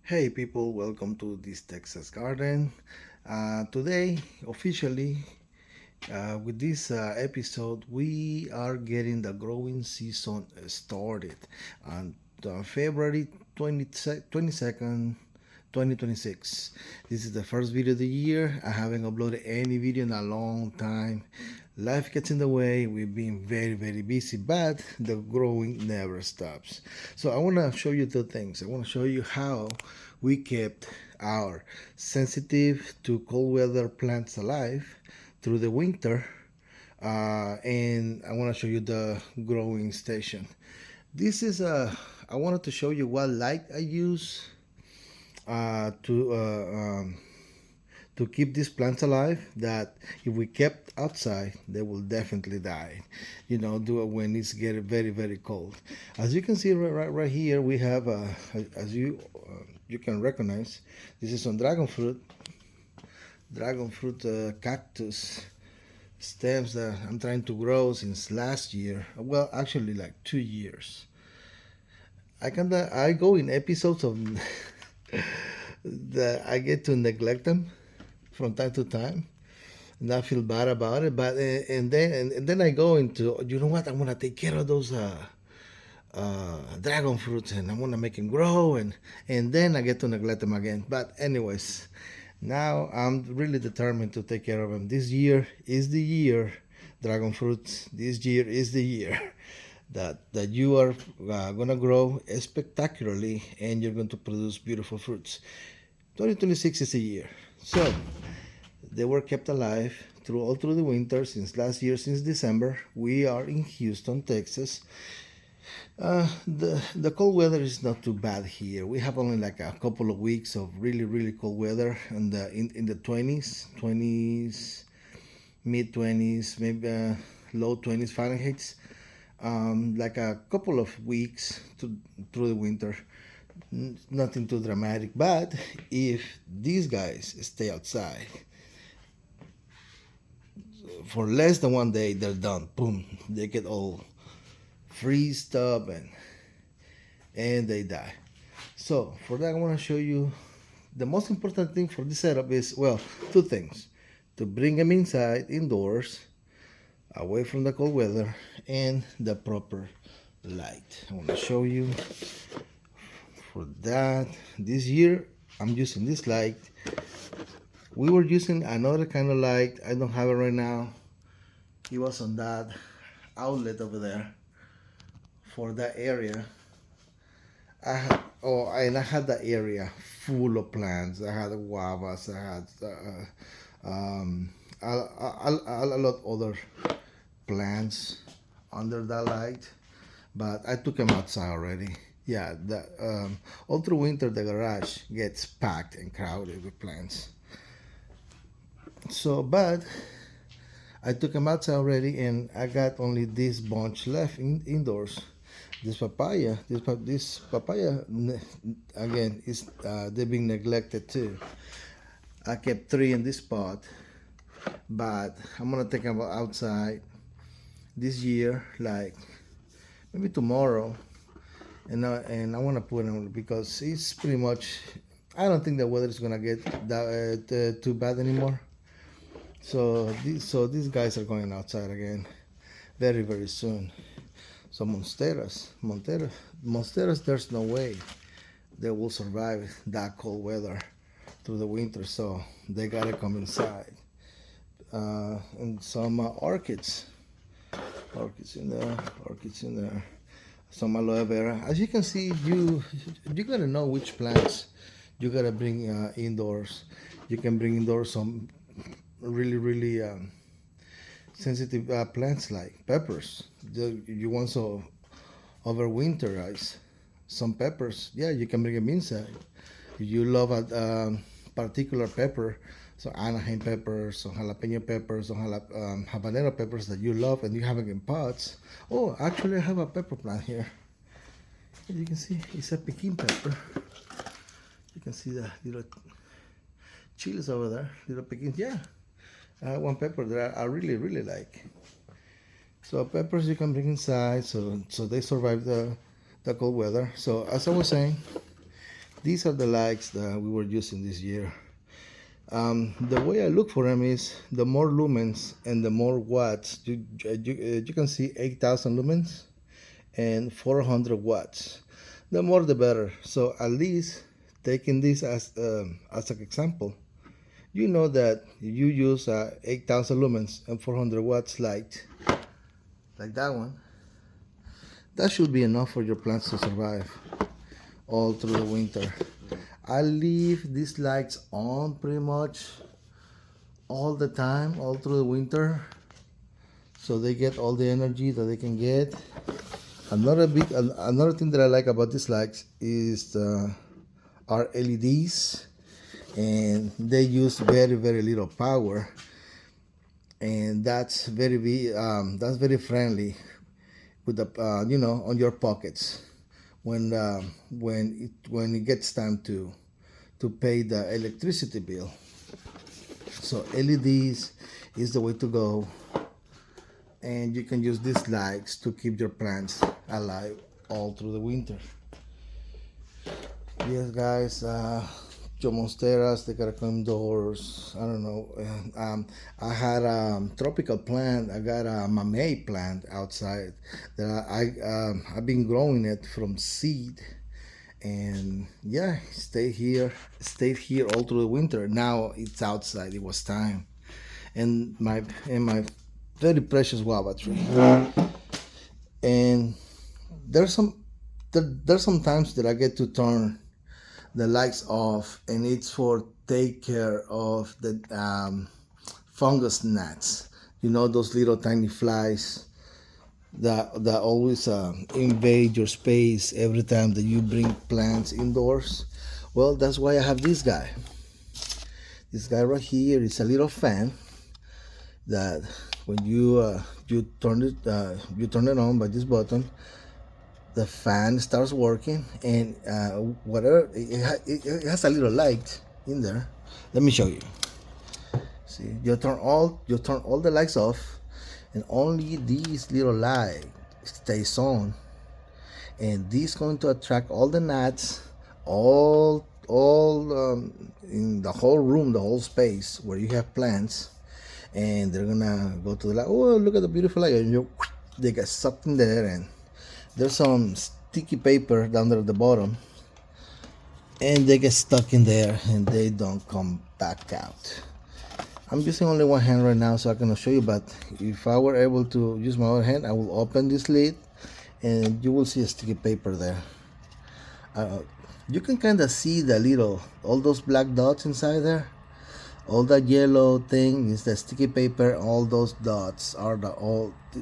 Hey people, welcome to this Texas garden. Today, officially, with this episode, we are getting the growing season started on February 22nd, 2026. This is the first video of the year. I haven't uploaded any video in a long time. Life gets in the way. We've been very busy, but the growing never stops. So I want to show you two things. I want to show you how we kept our sensitive to cold weather plants alive through the winter, and I want to show you the growing station. This is I wanted to show you what light I use uh, to uh, um, to keep these plants alive. That if we kept outside, they will definitely die. Do it when it's getting very cold. As you can see right here, we have as you can recognize, this is some dragon fruit cactus stems that I'm trying to grow since last year. Well, actually, like 2 years. I go in episodes of that I get to neglect them from time to time, and I feel bad about it. But and then I go into, you know what, I'm gonna take care of those dragon fruits, and I'm gonna make them grow, and then I get to neglect them again. But anyways, now I'm really determined to take care of them. This year is the year, dragon fruits. This year is the year that you are gonna grow spectacularly, and you're going to produce beautiful fruits. 2026 is a year. So they were kept alive all through the winter since last year, since December. We are in Houston, Texas. The cold weather is not too bad here. We have only like a couple of weeks of really cold weather, and in the 20s, mid 20s, maybe low 20s Fahrenheit. Like a couple of weeks through the winter. Nothing too dramatic, but if these guys stay outside for less than one day, they're done. Boom, they get all freezed up, and they die. So for that, I want to show you the most important thing for this setup is, well, two things: to bring them inside, indoors, away from the cold weather, and the proper light. I want to show you. For that, this year I'm using this light. We were using another kind of light. I don't have it right now. It was on that outlet over there for that area. And I had that area full of plants. I had guavas. I had a lot other plants under that light, but I took them outside already. Yeah, all through winter the garage gets packed and crowded with plants. So, but I took them outside already, and I got only this bunch left indoors. This papaya again is they're being neglected too. I kept 3 in this pot, but I'm gonna take them outside this year, like maybe tomorrow, and I want to put them because it's pretty much. I don't think the weather is gonna get too bad anymore. So these guys are going outside again very soon. So monsteras, there's no way they will survive that cold weather through the winter. So they gotta come inside. And some orchids in there. Some aloe vera. As you can see, you gotta know which plants you gotta bring indoors. You can bring indoors some really sensitive plants like peppers. You want to overwinterize some peppers. Yeah, you can bring them inside. If you love a particular pepper, so Anaheim peppers, some jalapeno peppers, some habanero peppers that you love, and you have it in pots. Oh, actually, I have a pepper plant here. As you can see, it's a Pekin pepper. You can see the little chilies over there, little Pekin. Yeah, I have one pepper that I really like. So peppers you can bring inside, so they survive the cold weather. So as I was saying, These are the lights that we were using this year. The way I look for them is the more lumens and the more watts. You can see 8,000 lumens and 400 watts. The more the better. So at least taking this as an example, you know that if you use 8,000 lumens and 400 watts light, like that one, that should be enough for your plants to survive all through the winter. I leave these lights on pretty much all the time, all through the winter, so they get all the energy that they can get. Another thing that I like about these lights is our LEDs, and they use very little power, and that's very friendly with the on your pockets when it gets time to pay the electricity bill. So LEDs is the way to go, and you can use these lights to keep your plants alive all through the winter. Yes, guys, monsteras, they gotta come indoors. I don't know. I had a tropical plant. I got a mamey plant outside that I've been growing it from seed, and yeah, stayed here all through the winter. Now it's outside. It was time, and my very precious guava tree. And there's some times that I get to turn the lights off, and it's for take care of the fungus gnats. You know, those little tiny flies that always invade your space every time that you bring plants indoors. Well, that's why I have this guy. This guy right here is a little fan that when you turn it on by this button, the fan starts working, and whatever it has a little light in there. Let me show you. See, you turn all the lights off, and only this little light stays on, and this is going to attract all the gnats, all in the whole room, the whole space where you have plants, and they're gonna go to the light. Oh, look at the beautiful light, and they get sucked in there, and there's some sticky paper down there at the bottom, and they get stuck in there and they don't come back out. I'm using only one hand right now, so I cannot show you, but if I were able to use my other hand, I will open this lid and you will see a sticky paper there. You can kind of see all those black dots inside there. All that yellow thing is the sticky paper. All those dots are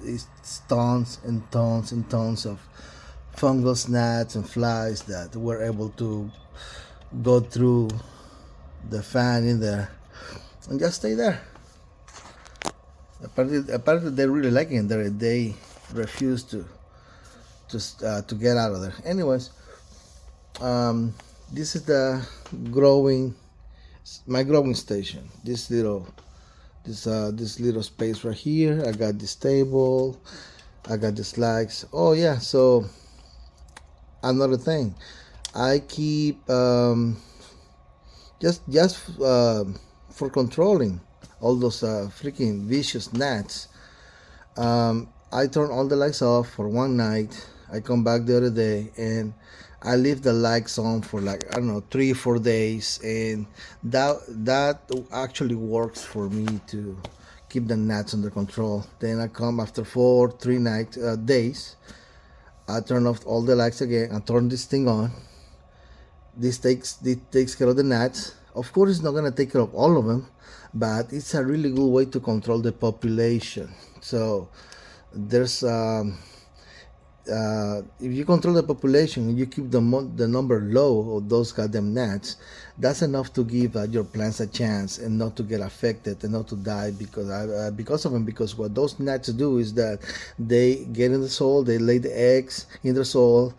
it's tons and tons and tons of fungus, gnats, and flies that were able to go through the fan in there and just stay there. Apparently they're really liking it there. They refuse to get out of there. Anyways, this is my growing station. This little space right here. I got this table, I got the lights. Oh yeah, so another thing, I keep just for controlling all those freaking vicious gnats. I turn all the lights off for one night. I come back the other day and I leave the lights on for like, I don't know, 3 or 4 days, and that actually works for me to keep the gnats under control. Then I come after 3 days. I turn off all the lights again. I turn this thing on. This takes care of the gnats. Of course, it's not gonna take care of all of them, but it's a really good way to control the population. So there's if you control the population and you keep the number low of those goddamn gnats, that's enough to give your plants a chance and not to get affected and not to die because of them. Because what those gnats do is that they get in the soil, they lay the eggs in the soil.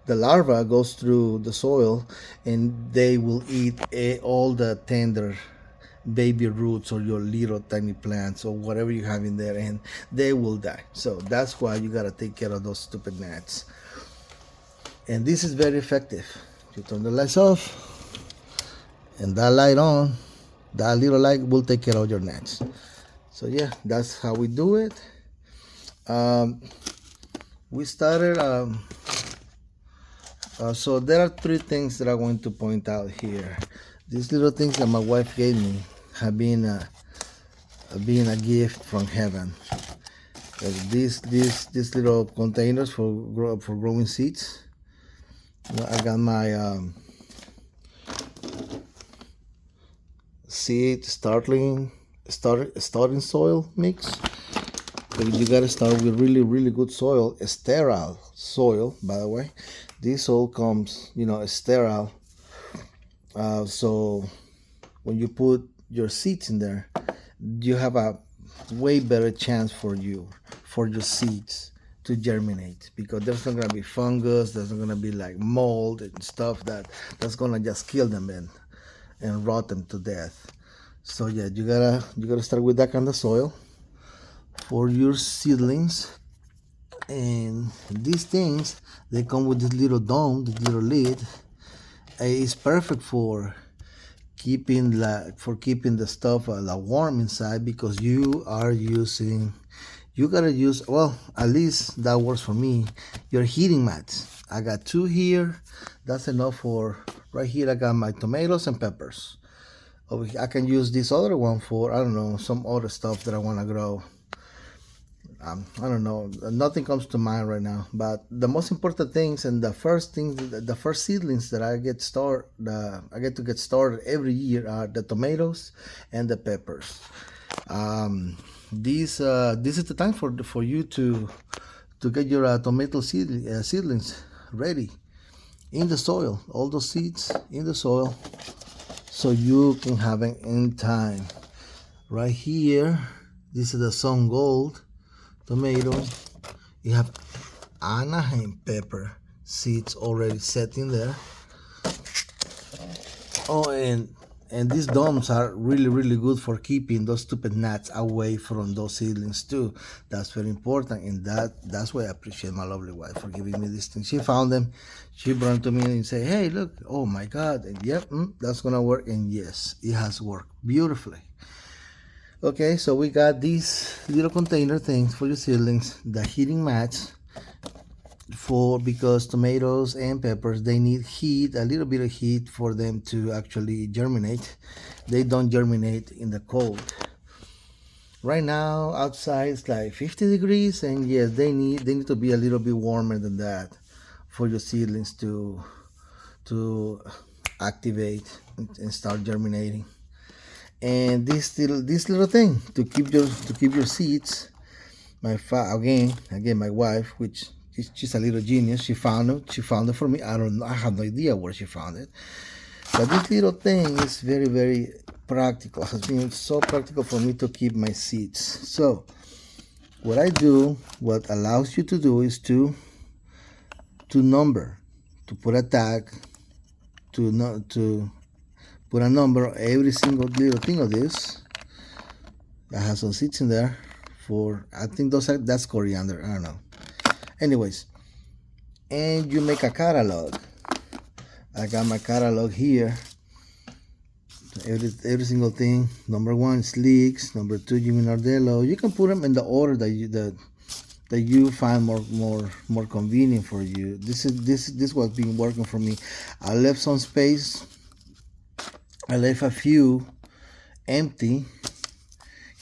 The larva goes through the soil, and they will eat all the tender baby roots or your little tiny plants or whatever you have in there, and they will die. So that's why you gotta take care of those stupid gnats. And this is very effective. You turn the lights off and that light on, that little light will take care of your gnats. So yeah, that's how we do it. We started, so there are three things that I want to point out here. These little things that my wife gave me have been a gift from heaven. These little containers for growing seeds. I got my seed starting soil mix. You gotta start with really good soil, a sterile soil, by the way. This soil comes, sterile. So when you put your seeds in there, you have a way better chance for your seeds to germinate, because there's not gonna be fungus, there's not gonna be like mold and stuff that's gonna just kill them and rot them to death. So yeah, you gotta start with that kind of soil for your seedlings. And these things, they come with this little dome, this little lid. It's perfect for keeping the stuff warm inside, because you gotta use, well, at least that works for me, your heating mats. I got 2 here. That's enough for right here. I got my tomatoes and peppers. I can use this other one for, I don't know, some other stuff that I want to grow. I don't know, nothing comes to mind right now, but the most important things and the first seedlings that I get to get started every year are the tomatoes and the peppers. This is the time for you to get your tomato seedlings ready in the soil, all those seeds in the soil, so you can have it in time. Right here, this is the sun gold tomato. You have Anaheim pepper seeds already set in there. Oh, and these domes are really good for keeping those stupid gnats away from those seedlings too. That's very important, and that's why I appreciate my lovely wife for giving me these things. She found them, she brought them to me and say, hey, look, oh my God, and yep, that's gonna work. And yes, it has worked beautifully. Okay, so we got these little container things for your seedlings, the heating mats, because tomatoes and peppers, they need heat, a little bit of heat for them to actually germinate. They don't germinate in the cold. Right now outside it's like 50 degrees, and yes, they need to be a little bit warmer than that for your seedlings to activate and start germinating. And this little thing to keep your seeds, my wife, which she's a little genius, she found it for me. I have no idea where she found it, but this little thing is very practical. It has been so practical for me to keep my seeds. So what I do, what allows you to do, is to number, to put a tag, to put a number on every single little thing of this. I have some seeds in there for, I think that's coriander, I don't know. Anyways, and you make a catalog. I got my catalog here. Every single thing. Number 1 is leeks. Number 2, Jimmy Nardello. You can put them in the order that you find more convenient for you. This was been working for me. I left some space. I left a few empty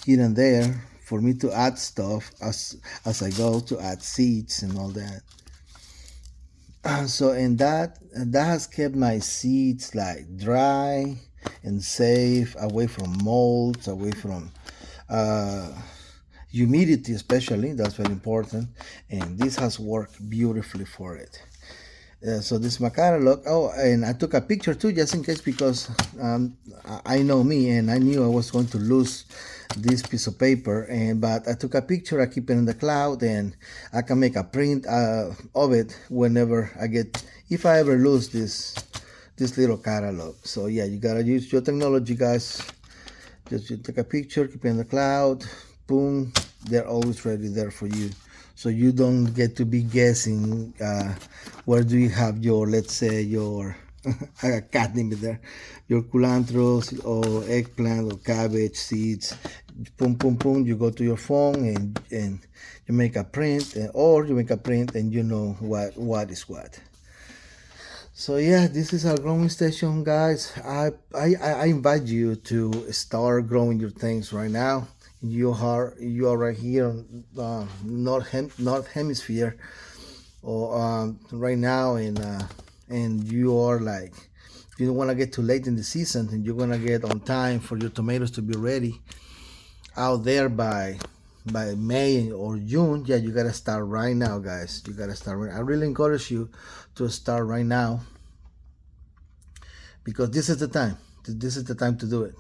here and there for me to add stuff as I go, to add seeds and all that. So and that has kept my seeds like dry and safe, away from molds, away from humidity especially. That's very important, and this has worked beautifully for it. So this is my catalog. Oh, and I took a picture too, just in case, because I know me, and I knew I was going to lose this piece of paper, but I took a picture. I keep it in the cloud, and I can make a print of it whenever if I ever lose this little catalog. So yeah, you gotta use your technology, guys. Just you take a picture, keep it in the cloud, boom, they're always ready there for you. so you don't get to be guessing where do you have your, let's say, your I got cat name there, your culantros or eggplant or cabbage seeds. Boom, boom, boom. You go to your phone and you make a print, or you make a print and you know what is what. So yeah, this is our growing station, guys. I invite you to start growing your things right now. You are right here on north hemisphere, or right now, and you are like, you don't want to get too late in the season, and you're gonna get on time for your tomatoes to be ready out there by May or June. Yeah, you gotta start right now, guys. You gotta start right. I really encourage you to start right now, because this is the time. This is the time to do it.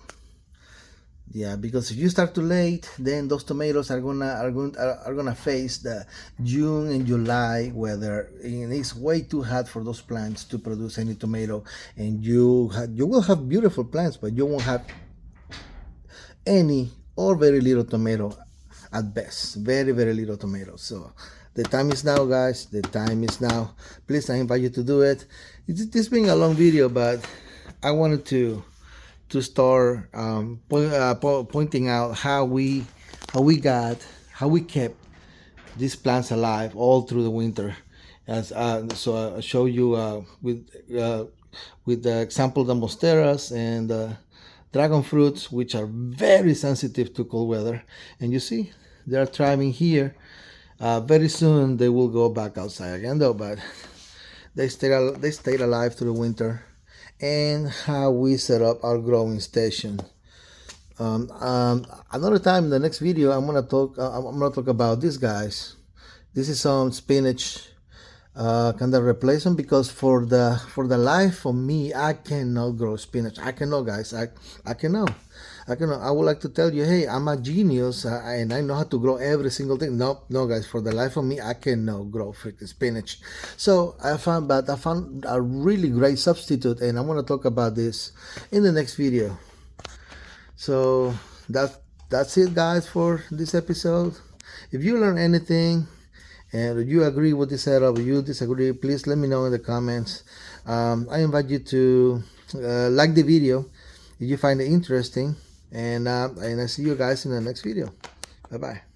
Yeah, because if you start too late, then those tomatoes are gonna face the June and July weather, and it's way too hot for those plants to produce any tomato. And you will have beautiful plants, but you won't have any or very little tomato at best. Very, very little tomatoes. So the time is now, guys. The time is now. Please, I invite you to do it. This being a long video, but I wanted to start pointing out how we kept these plants alive all through the winter. As so I show you with the example the monsteras and dragon fruits, which are very sensitive to cold weather, and you see they are thriving here. Very soon they will go back outside again, though, but they stayed alive through the winter. And how we set up our growing station. Another time in the next video, I'm gonna talk about these guys. This is some spinach, kind of replacement, because for the life of me, I cannot grow spinach. I cannot, guys. I cannot. I cannot. I would like to tell you, hey, I'm a genius, and I know how to grow every single thing. No, no, guys. For the life of me, I cannot grow freaking spinach. So I found a really great substitute, and I'm gonna talk about this in the next video. So that's it, guys, for this episode. If you learn anything, and you agree with this setup, or you disagree, please let me know in the comments. I invite you to like the video if you find it interesting, and I see you guys in the next video. Bye bye.